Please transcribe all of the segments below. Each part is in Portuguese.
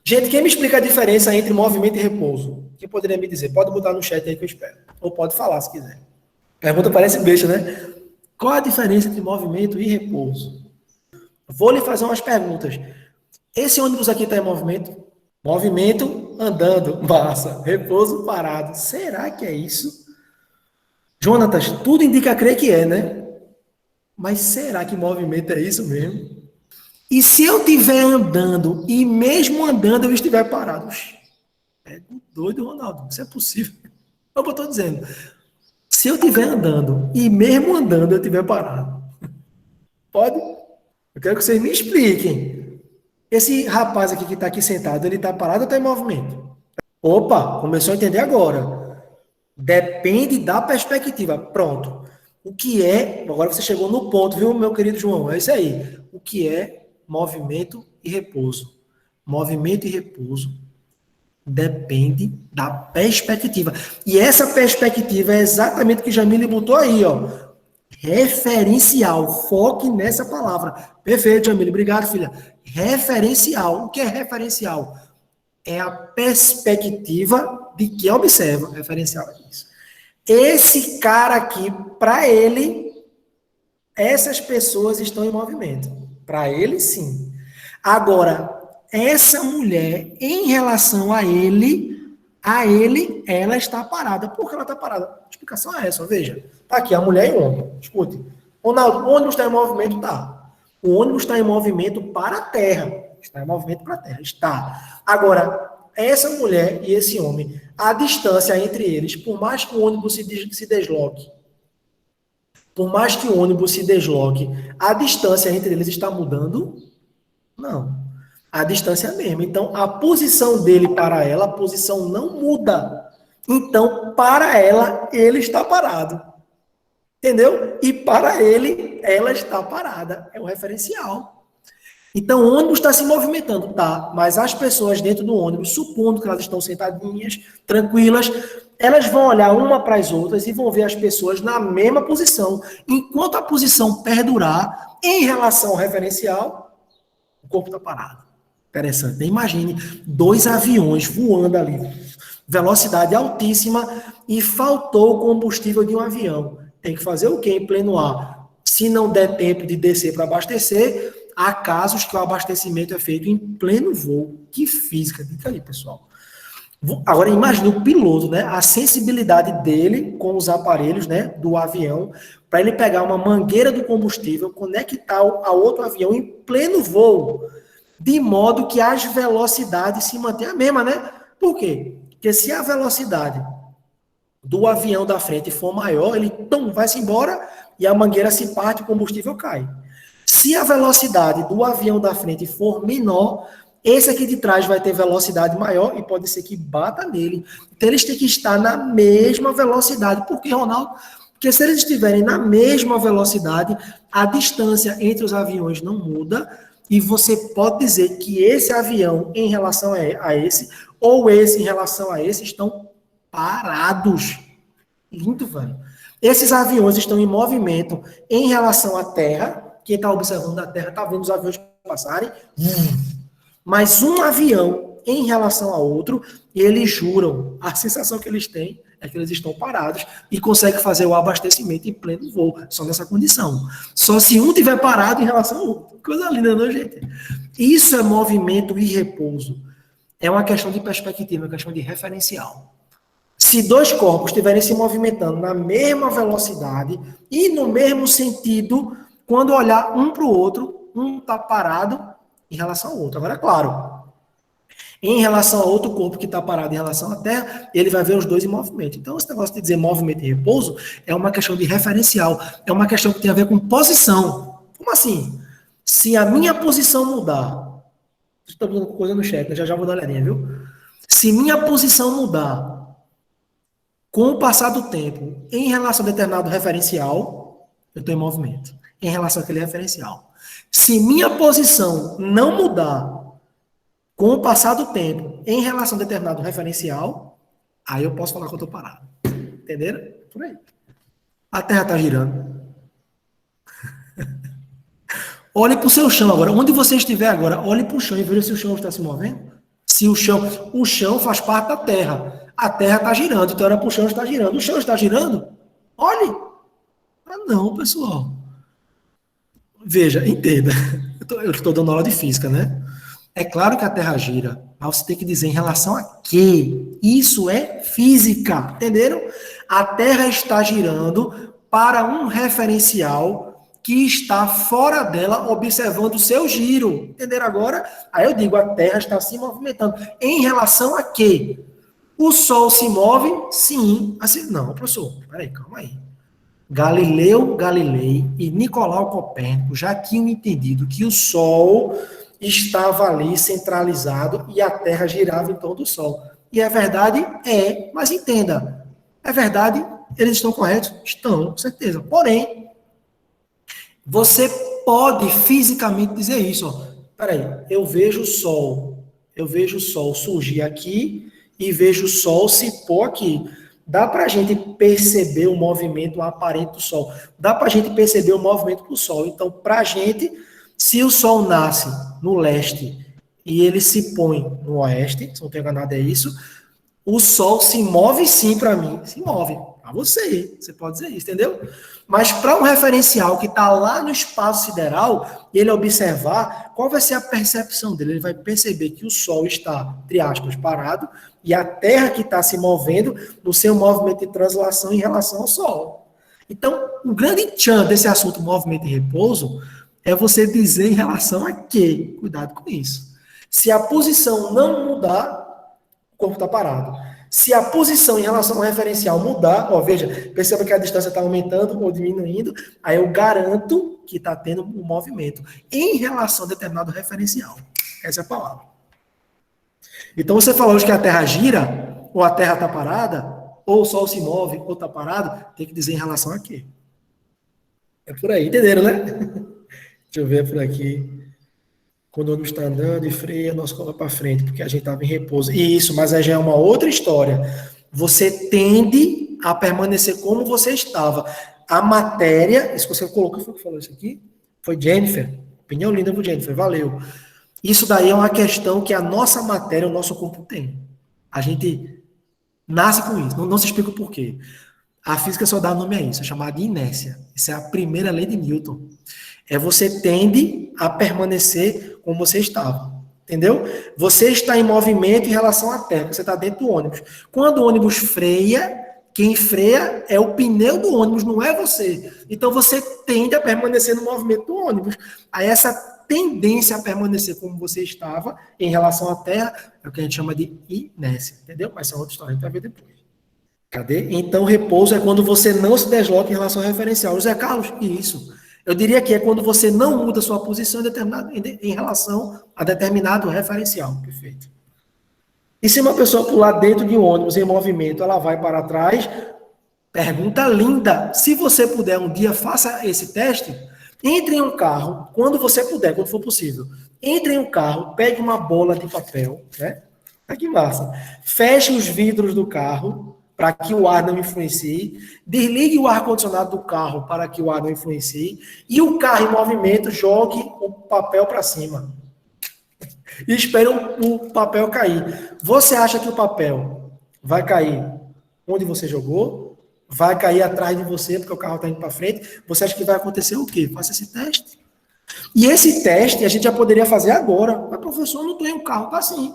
Gente, quem me explica a diferença entre movimento e repouso? Quem poderia me dizer? Pode botar no chat aí que eu espero. Ou pode falar se quiser. Pergunta parece besta, né? Qual a diferença entre movimento e repouso? Vou lhe fazer umas perguntas. Esse ônibus aqui está em movimento? Movimento andando, massa. Repouso parado. Será que é isso? Jonatas, tudo indica crer que é, né? Mas será que movimento é isso mesmo? E se eu estiver andando e mesmo andando eu estiver parado? É doido, Ronaldo. Isso é possível. É o que eu estou dizendo. Se eu estiver andando e mesmo andando eu estiver parado, pode? Eu quero que vocês me expliquem. Esse rapaz aqui que está aqui sentado, ele está parado ou está em movimento? Opa, começou a entender agora. Depende da perspectiva. Pronto. O que é, agora você chegou no ponto, viu, meu querido João? É isso aí. O que é movimento e repouso? Movimento e repouso depende da perspectiva. E essa perspectiva é exatamente o que Jamile botou aí, ó. Referencial. Foque nessa palavra. Perfeito, Jamile. Obrigado, filha. Referencial. O que é referencial? É a perspectiva de quem observa. Referencial é isso. Esse cara aqui, para ele, essas pessoas estão em movimento. Para ele, sim. Agora, essa mulher, em relação a ele, ela está parada. Por que ela está parada? A explicação é essa, veja. Tá aqui, a mulher e o homem. Escute. Ronaldo, o ônibus está em movimento? Tá. O ônibus está em movimento para a terra. Está em movimento para a terra. Está. Agora, essa mulher e esse homem, a distância entre eles, por mais que o ônibus se desloque, a distância entre eles está mudando? Não. A distância é a mesma. Então, a posição dele para ela, a posição não muda. Então, para ela, ele está parado. Entendeu? E para ele, ela está parada. É o referencial. Então, o ônibus está se movimentando, tá? Mas as pessoas dentro do ônibus, supondo que elas estão sentadinhas, tranquilas, elas vão olhar uma para as outras e vão ver as pessoas na mesma posição. Enquanto a posição perdurar, em relação ao referencial, o corpo está parado. Interessante. Imagine 2 aviões voando ali, velocidade altíssima, e faltou o combustível de um avião. Tem que fazer o quê em pleno ar? Se não der tempo de descer para abastecer, há casos que o abastecimento é feito em pleno voo. Que física, fica aí, pessoal. Agora, imagine o piloto, né? A sensibilidade dele com os aparelhos, né, do avião, para ele pegar uma mangueira do combustível, conectar a outro avião em pleno voo, de modo que as velocidades se mantenham a mesma, né? Por quê? Porque se a velocidade do avião da frente for maior, ele vai-se embora e a mangueira se parte, o combustível cai. Se a velocidade do avião da frente for menor, esse aqui de trás vai ter velocidade maior e pode ser que bata nele. Então, eles têm que estar na mesma velocidade. Por que, Ronaldo? Porque se eles estiverem na mesma velocidade, a distância entre os aviões não muda e você pode dizer que esse avião em relação a esse, ou esse em relação a esse, estão parados. Lindo, velho. Esses aviões estão em movimento em relação à Terra. Quem está observando a Terra está vendo os aviões passarem. Mas um avião em relação a outro, eles juram, a sensação que eles têm é que eles estão parados e conseguem fazer o abastecimento em pleno voo, só nessa condição. Só se um tiver parado em relação ao outro. Coisa linda, não, gente? Isso é movimento e repouso. É uma questão de perspectiva, é uma questão de referencial. Se 2 corpos estiverem se movimentando na mesma velocidade e no mesmo sentido, quando olhar um para o outro, um está parado em relação ao outro. Agora, é claro, em relação a outro corpo que está parado em relação à Terra, ele vai ver os dois em movimento. Então, esse negócio de dizer movimento e repouso é uma questão de referencial, é uma questão que tem a ver com posição. Como assim? Se a minha posição mudar, estou fazendo coisa no chat, né? Já vou dar a linha, viu? Se minha posição mudar com o passar do tempo em relação a determinado referencial, eu estou em movimento. Em relação àquele referencial. Se minha posição não mudar com o passar do tempo em relação a determinado referencial, aí eu posso falar que eu estou parado. Entenderam? Por aí. A Terra está girando. Olhe para o seu chão agora. Onde você estiver agora, olhe para o chão e veja se o chão está se movendo. Se o chão faz parte da Terra. A Terra está girando, então era para o chão estar girando. O chão está girando? Olhe. Ah, não, pessoal. Veja, entenda. Eu estou dando aula de física, né? É claro que a Terra gira, mas você tem que dizer em relação a quê? Isso é física, entenderam? A Terra está girando para um referencial que está fora dela, observando o seu giro. Entenderam agora? Aí eu digo, a Terra está se movimentando. Em relação a quê? O Sol se move? Sim. Assim, não, professor, peraí, calma aí. Galileu Galilei e Nicolau Copérnico já tinham entendido que o Sol estava ali centralizado e a Terra girava em torno do Sol. E é verdade? É, mas entenda, é verdade? Eles estão corretos? Estão, com certeza. Porém, você pode fisicamente dizer isso. Ó. Peraí, eu vejo o Sol surgir aqui e vejo o Sol se pôr aqui. Dá para a gente perceber o movimento aparente do Sol. Dá para a gente perceber o movimento do Sol. Então, para a gente, se o Sol nasce no leste e ele se põe no oeste, se não tem enganado é isso, o Sol se move sim para mim. Se move. Para você pode dizer isso, entendeu? Mas para um referencial que está lá no espaço sideral, ele observar, qual vai ser a percepção dele? Ele vai perceber que o Sol está, entre aspas, parado, e a Terra que está se movendo no seu movimento de translação em relação ao Sol. Então, o grande tchan desse assunto movimento e repouso é você dizer em relação a quê? Cuidado com isso. Se a posição não mudar, o corpo está parado. Se a posição em relação ao referencial mudar, ó, veja, perceba que a distância está aumentando ou diminuindo, aí eu garanto que está tendo um movimento em relação a determinado referencial. Essa é a palavra. Então, você falou hoje que a Terra gira, ou a Terra está parada, ou o Sol se move, ou está parado, tem que dizer em relação a quê? É por aí, entenderam, né? Deixa eu ver por aqui. Quando o ônibus está andando e freia, nós coloca para frente, porque a gente estava em repouso. Isso, mas aí já é uma outra história. Você tende a permanecer como você estava. A matéria, isso que você colocou, foi o que falou isso aqui? Foi Jennifer. Opinião linda do Jennifer, valeu. Isso daí é uma questão que a nossa matéria, o nosso corpo tem. A gente nasce com isso, não se explica o porquê. A física só dá nome a isso, é chamada de inércia. Essa é a primeira lei de Newton. É você tende a permanecer como você estava. Entendeu? Você está em movimento em relação à Terra, você está dentro do ônibus. Quando o ônibus freia, quem freia é o pneu do ônibus, não é você. Então você tende a permanecer no movimento do ônibus. Aí essa tendência a permanecer como você estava em relação à Terra é o que a gente chama de inércia. Entendeu? Mas essa é outra história, a gente vai ver depois. Cadê? Então, repouso é quando você não se desloca em relação ao referencial. José Carlos, isso. Eu diria que é quando você não muda sua posição em relação a determinado referencial. Perfeito. E se uma pessoa pular dentro de um ônibus em movimento, ela vai para trás? Pergunta linda. Se você puder um dia, faça esse teste. Entre em um carro, quando você puder, quando for possível. Entre em um carro, pegue uma bola de papel, né? Olha que massa. Feche os vidros do carro, para que o ar não influencie, desligue o ar-condicionado do carro para que o ar não influencie, e o carro em movimento jogue o papel para cima. E espere o papel cair. Você acha que o papel vai cair onde você jogou? Vai cair atrás de você, porque o carro está indo para frente? Você acha que vai acontecer o quê? Faça esse teste. E esse teste a gente já poderia fazer agora. Mas, professor, não estou em um carro, está assim.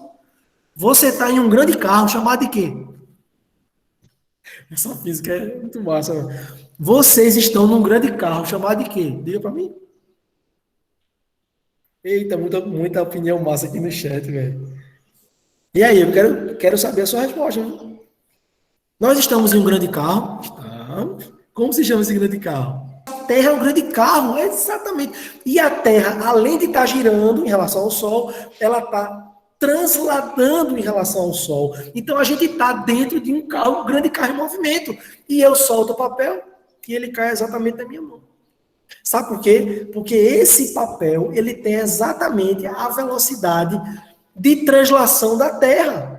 Você está em um grande carro, chamado de quê? Essa física é muito massa. Vocês estão num grande carro, chamado de quê? Diga para mim. Eita, muita opinião massa aqui no chat, velho. E aí, eu quero saber a sua resposta. Viu? Nós estamos em um grande carro. Estamos. Como se chama esse grande carro? A Terra é um grande carro, exatamente. E a Terra, além de estar girando em relação ao Sol, ela está transladando em relação ao Sol. Então a gente está dentro de um carro, um grande carro em movimento. E eu solto o papel e ele cai exatamente na minha mão. Sabe por quê? Porque esse papel, ele tem exatamente a velocidade de translação da Terra.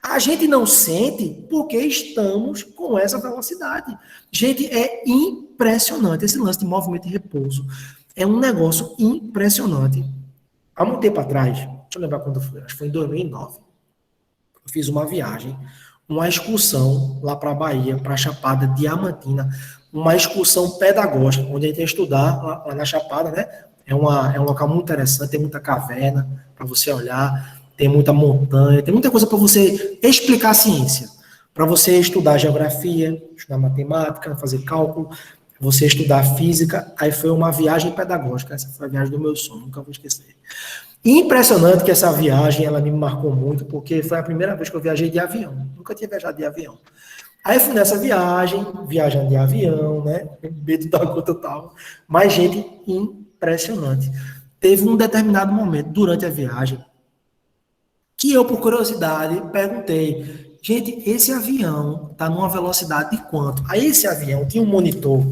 A gente não sente porque estamos com essa velocidade. Gente, é impressionante esse lance de movimento e repouso. É um negócio impressionante. Há muito tempo atrás, deixa eu lembrar quando foi, acho que foi em 2009. Eu fiz uma viagem, uma excursão lá para a Bahia, para a Chapada Diamantina, uma excursão pedagógica, onde a gente ia estudar lá na Chapada, né? É um local muito interessante, tem muita caverna para você olhar, tem muita montanha, tem muita coisa para você explicar a ciência, para você estudar geografia, estudar matemática, fazer cálculo, você estudar física. Aí foi uma viagem pedagógica, essa foi a viagem do meu sonho, nunca vou esquecer. Impressionante que essa viagem, ela me marcou muito, porque foi a primeira vez que eu viajei de avião. Nunca tinha viajado de avião. Aí fui nessa viagem, viajando de avião, né? Medo da conta tal. Mas, gente, impressionante. Teve um determinado momento durante a viagem que eu, por curiosidade, perguntei: gente, esse avião está numa velocidade de quanto? Aí esse avião tinha um monitor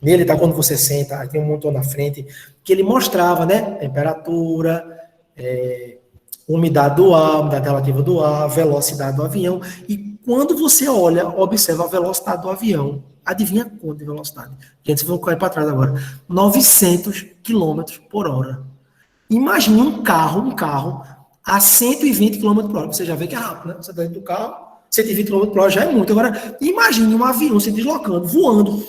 nele, tá? Quando você senta, aí tem um monitor na frente, que ele mostrava, né? Temperatura, umidade do ar, umidade relativa do ar, velocidade do avião. E quando você olha, observa a velocidade do avião, adivinha quanto de velocidade? Gente, vocês vão correr para trás agora. 900 quilômetros por hora. Imagine um carro a 120 quilômetros por hora. Você já vê que é rápido, né? Você está dentro do carro, 120 quilômetros por hora já é muito. Agora, imagine um avião se deslocando, voando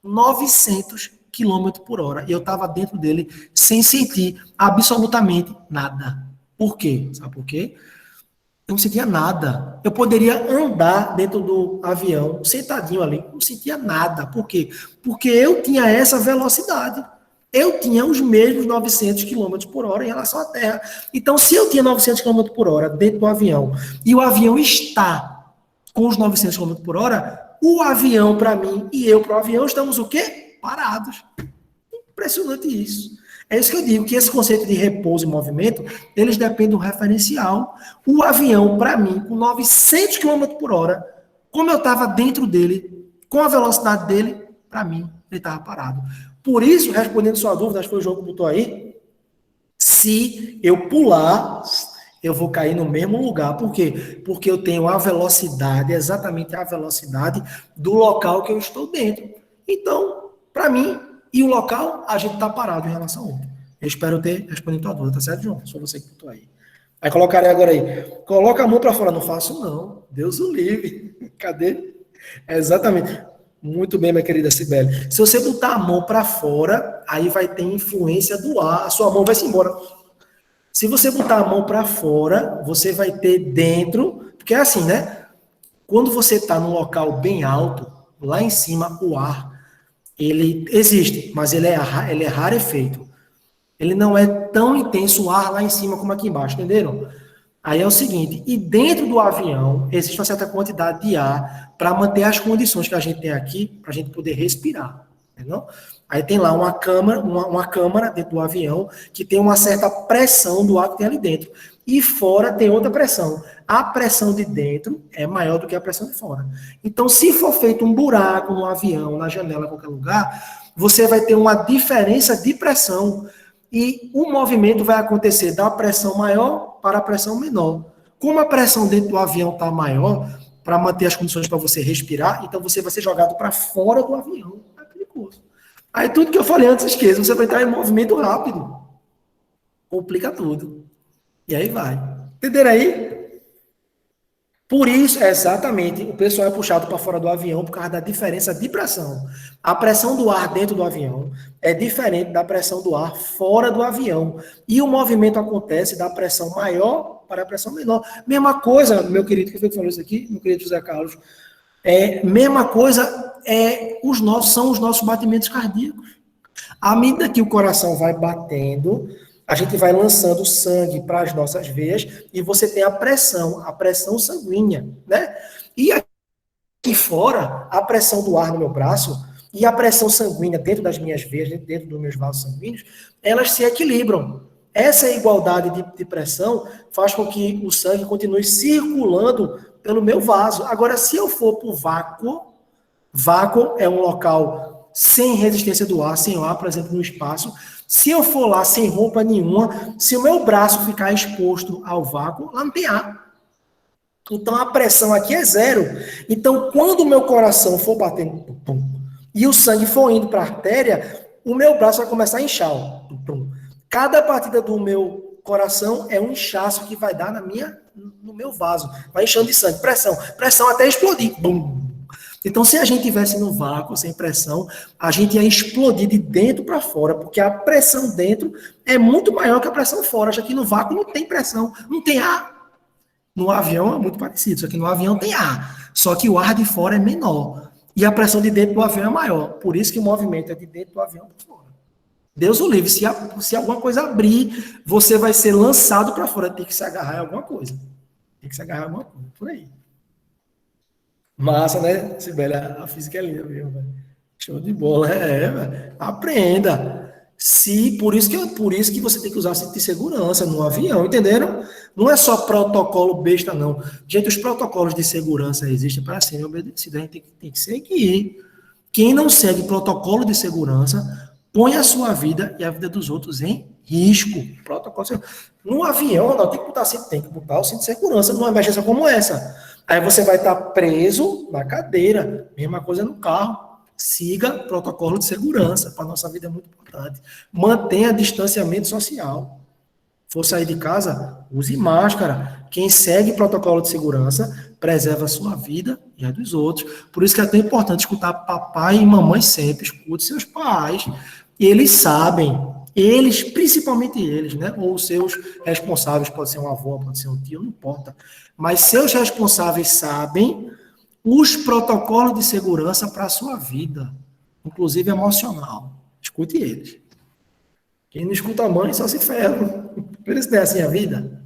900 quilômetros por hora. E eu estava dentro dele sem sentir absolutamente nada. Por quê? Sabe por quê? Eu não sentia nada. Eu poderia andar dentro do avião, sentadinho ali, não sentia nada. Por quê? Porque eu tinha essa velocidade. Eu tinha os mesmos 900 km por hora em relação à Terra. Então, se eu tinha 900 km por hora dentro do avião, e o avião está com os 900 km por hora, o avião para mim e eu para o avião estamos o quê? Parados. Impressionante isso. É isso que eu digo, que esse conceito de repouso e movimento, eles dependem do referencial. O avião, para mim, com 900 km por hora, como eu estava dentro dele, com a velocidade dele, para mim, ele estava parado. Por isso, respondendo sua dúvida, acho que foi o João que botou aí, se eu pular, eu vou cair no mesmo lugar. Por quê? Porque eu tenho a velocidade, exatamente a velocidade do local que eu estou dentro. Então, para mim, e o local, a gente está parado em relação ao outro. Eu espero ter respondido a tua dúvida, tá certo, João? Só você que botou aí. Aí colocarei agora aí. Coloca a mão para fora. Não faço, não. Deus o livre. Cadê? Exatamente. Muito bem, minha querida Cibele. Se você botar a mão para fora, aí vai ter influência do ar. A sua mão vai se embora. Se você botar a mão para fora, você vai ter dentro. Porque é assim, né? Quando você está num local bem alto, lá em cima, o ar ele existe, mas ele é rarefeito. Ele não é tão intenso o ar lá em cima como aqui embaixo, entenderam? Aí é o seguinte, e dentro do avião existe uma certa quantidade de ar para manter as condições que a gente tem aqui, para a gente poder respirar, entendeu? Aí tem lá uma câmara dentro do avião que tem uma certa pressão do ar que tem ali dentro. E fora tem outra pressão. A pressão de dentro é maior do que a pressão de fora. Então, se for feito um buraco no avião, na janela, em qualquer lugar, você vai ter uma diferença de pressão e o movimento vai acontecer da pressão maior para a pressão menor. Como a pressão dentro do avião está maior, para manter as condições para você respirar, então você vai ser jogado para fora do avião. É perigoso. Aí tudo que eu falei antes, esqueça, você vai entrar em movimento rápido. Complica tudo. E aí vai. Entenderam aí? Por isso, exatamente, o pessoal é puxado para fora do avião por causa da diferença de pressão. A pressão do ar dentro do avião é diferente da pressão do ar fora do avião. E o movimento acontece da pressão maior para a pressão menor. Mesma coisa, meu querido, que foi que falou isso aqui, meu querido José Carlos, mesma coisa são os nossos batimentos cardíacos. À medida que o coração vai batendo, a gente vai lançando sangue para as nossas veias e você tem a pressão sanguínea, né? E aqui fora, a pressão do ar no meu braço e a pressão sanguínea dentro das minhas veias, dentro dos meus vasos sanguíneos, elas se equilibram. Essa igualdade de pressão faz com que o sangue continue circulando pelo meu vaso. Agora, se eu for para o vácuo é um local sem resistência do ar, sem ar, por exemplo, no espaço. Se eu for lá sem roupa nenhuma, se o meu braço ficar exposto ao vácuo, lá não tem ar. Então a pressão aqui é zero. Então quando o meu coração for batendo e o sangue for indo para a artéria, o meu braço vai começar a inchar. Cada batida do meu coração é um inchaço que vai dar na minha no meu vaso, vai enchendo de sangue, pressão até explodir. Bum. Então, se a gente tivesse no vácuo, sem pressão, a gente ia explodir de dentro para fora, porque a pressão dentro é muito maior que a pressão fora, já que no vácuo não tem pressão, não tem ar. No avião é muito parecido, só que no avião tem ar, só que o ar de fora é menor. E a pressão de dentro do avião é maior. Por isso que o movimento é de dentro do avião para fora. Deus o livre, se alguma coisa abrir, você vai ser lançado para fora, tem que se agarrar em alguma coisa. Tem que se agarrar em alguma coisa, por aí. Massa, né, Sibélia? A física é linda mesmo, velho. Show de bola, velho. Aprenda. Por isso que você tem que usar cinto de segurança no avião, entenderam? Não é só protocolo besta, não. Gente, os protocolos de segurança existem para serem obedecidos, a gente tem que seguir. Quem não segue protocolo de segurança, põe a sua vida e a vida dos outros em risco. Protocolo de segurança. No avião, não, tem que botar o cinto de segurança numa emergência como essa. Aí você vai estar preso na cadeira. Mesma coisa no carro. Siga protocolo de segurança. Para a nossa vida é muito importante. Mantenha distanciamento social. For sair de casa, use máscara. Quem segue protocolo de segurança, preserva a sua vida e a dos outros. Por isso que é tão importante escutar papai e mamãe sempre. Escute seus pais. Eles sabem. Eles, principalmente eles, né? Ou os seus responsáveis, pode ser um avô, pode ser um tio, não importa. Mas seus responsáveis sabem os protocolos de segurança para a sua vida, inclusive emocional. Escute eles. Quem não escuta a mãe só se ferra. Por isso não é assim a vida.